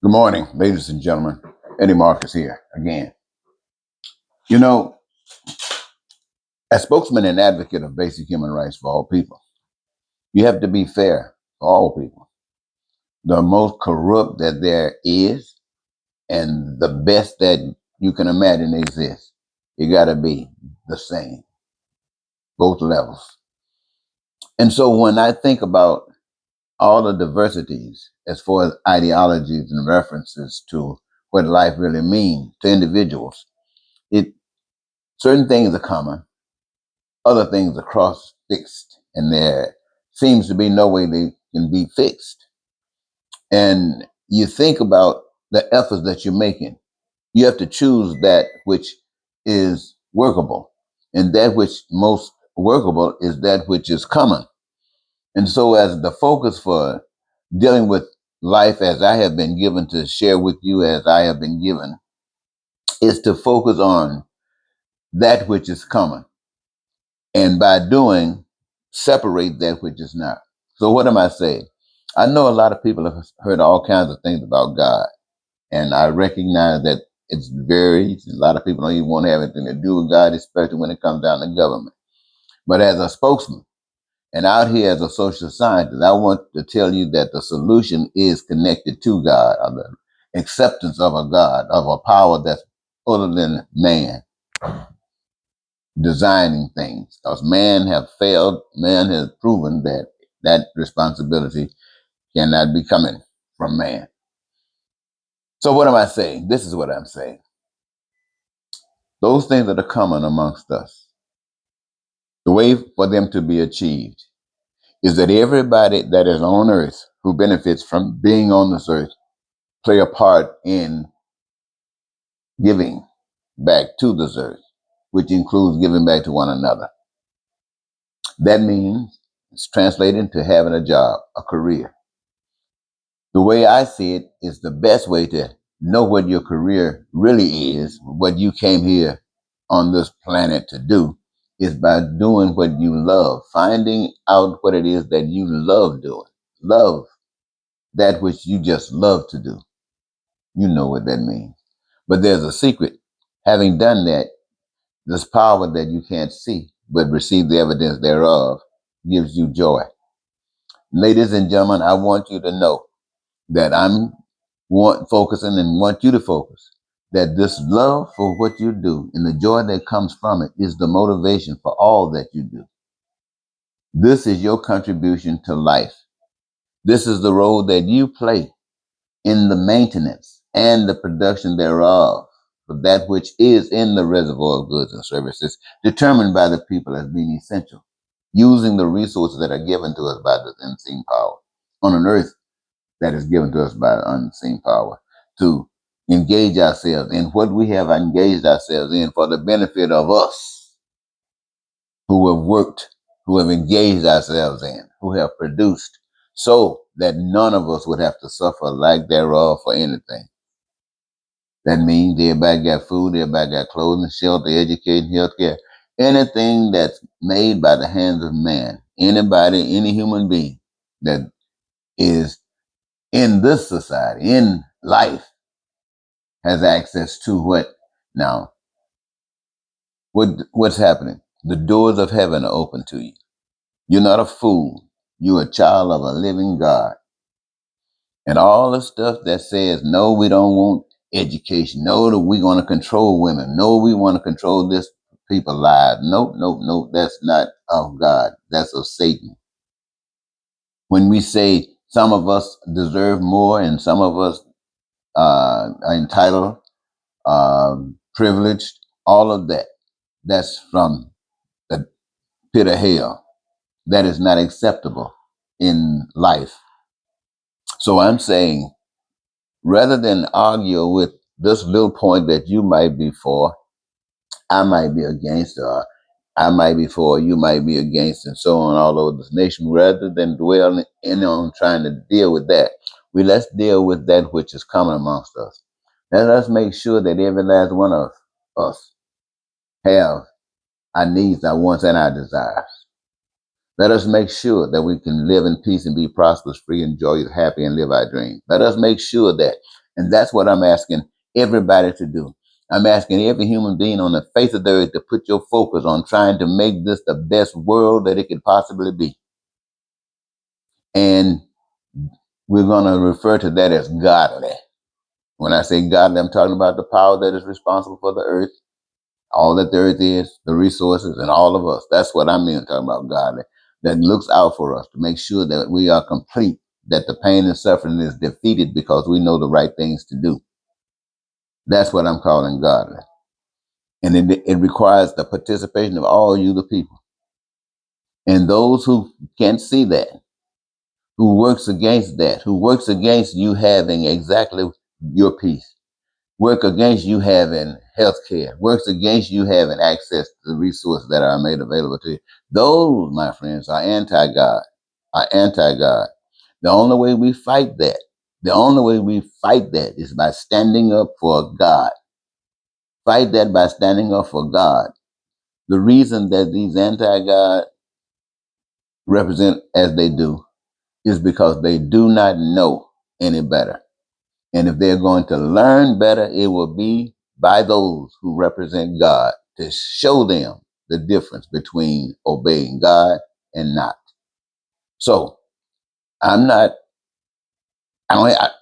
Good morning, ladies and gentlemen. Eddie Marcus here again. You know, as spokesman and advocate of basic human rights for all people, you have to be fair for all people. The most corrupt that there is and the best that you can imagine exists, you got to be the same, both levels. And so when I think about all the diversities as far as ideologies and references to what life really means to individuals, it certain things are common, other things are cross fixed, and there seems to be no way they can be fixed. And you think about the efforts that you're making. You have to choose that which is workable, and that which most workable is that which is common. And so, as the focus for dealing with life as I have been given to share with you as I have been given, is to focus on that which is common, and by doing, separate that which is not. So what am I saying? I know a lot of people have heard all kinds of things about God, and I recognize that it's very, a lot of people don't even want to have anything to do with God, especially when it comes down to government. But as a spokesman and out here as a social scientist, I want to tell you that the solution is connected to God, or the acceptance of a God, of a power that's other than man designing things, because man have failed. Man has proven that that responsibility cannot be coming from man. So what am I saying? This is what I'm saying. Those things that are common amongst us, the way for them to be achieved is that everybody that is on earth who benefits from being on this earth play a part in giving back to this earth, which includes giving back to one another. That means it's translated to having a job, a career. The way I see it is the best way to know what your career really is, what you came here on this planet to do, is by doing what you love, finding out what it is that you love doing. Love that which you just love to do. You know what that means. But there's a secret. Having done that, this power that you can't see, but receive the evidence thereof, gives you joy. Ladies and gentlemen, I want you to know that I'm focusing and want you to focus that this love for what you do and the joy that comes from it is the motivation for all that you do. This is your contribution to life. This is the role that you play in the maintenance and the production thereof for that which is in the reservoir of goods and services determined by the people as being essential, using the resources that are given to us by the unseen power on an earth that is given to us by the unseen power to engage ourselves in what we have engaged ourselves in for the benefit of us who have worked, who have engaged ourselves in, who have produced, so that none of us would have to suffer lack thereof for anything. That means everybody got food, everybody got clothing, shelter, education, healthcare, anything that's made by the hands of man, anybody, any human being that is in this society, in life, has access to what now? What's happening? The doors of heaven are open to you. You're not a fool. You're a child of a living God. And all the stuff that says, no, we don't want education. No, that we're going to control women. No, we want to control this people's lives. Nope, nope, nope. That's not of God. That's of Satan. When we say some of us deserve more and some of us are entitled, privileged, all of that, that's from the pit of hell. That is not acceptable in life. So I'm saying, rather than argue with this little point that you might be for, I might be against, or I might be for, you might be against, and so on all over this nation, rather than dwell in on trying to deal with that, let's deal with that which is common amongst us. Let us make sure that every last one of us have our needs, our wants, and our desires. Let us make sure that we can live in peace and be prosperous, free, and joyous, happy, and live our dreams. Let us make sure that And that's what I'm asking everybody to do. I'm asking every human being on the face of the earth to put your focus on trying to make this the best world that it could possibly be. And we're going to refer to that as godly. When I say godly, I'm talking about the power that is responsible for the earth, all that the earth is, the resources, and all of us. That's what I mean talking about godly. That looks out for us to make sure that we are complete, that the pain and suffering is defeated because we know the right things to do. That's what I'm calling godly. And it requires the participation of all you, the people. And those who can't see that, who works against that, who works against you having exactly your peace, work against you having health care, works against you having access to the resources that are made available to you. Those, my friends, are anti-God, are anti-God. The only way we fight that, is by standing up for God. Fight that by standing up for God. The reason that these anti-God represent as they do is because they do not know any better. And if they're going to learn better, it will be by those who represent God to show them the difference between obeying God and not. So I'm not,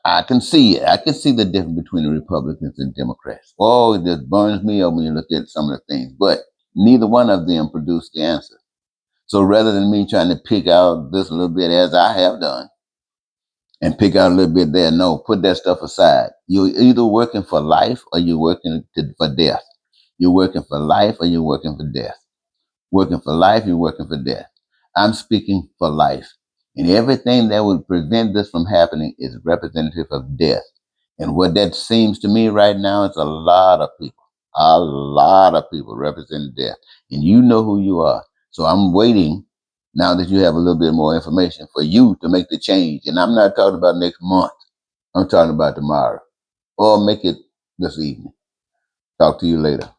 I can see it. I can see the difference between the Republicans and Democrats. Oh, it just burns me up when you look at some of the things, but neither one of them produced the answer. So rather than me trying to pick out this a little bit as I have done and pick out a little bit there, no, put that stuff aside. You're either working for life or you're working for death. You're working for life or you're working for death. Working for life, you're working for death. I'm speaking for life. And everything that would prevent this from happening is representative of death. And what that seems to me right now is a lot of people represent death. And you know who you are. So I'm waiting, now that you have a little bit more information, for you to make the change. And I'm not talking about next month. I'm talking about tomorrow. Or make it this evening. Talk to you later.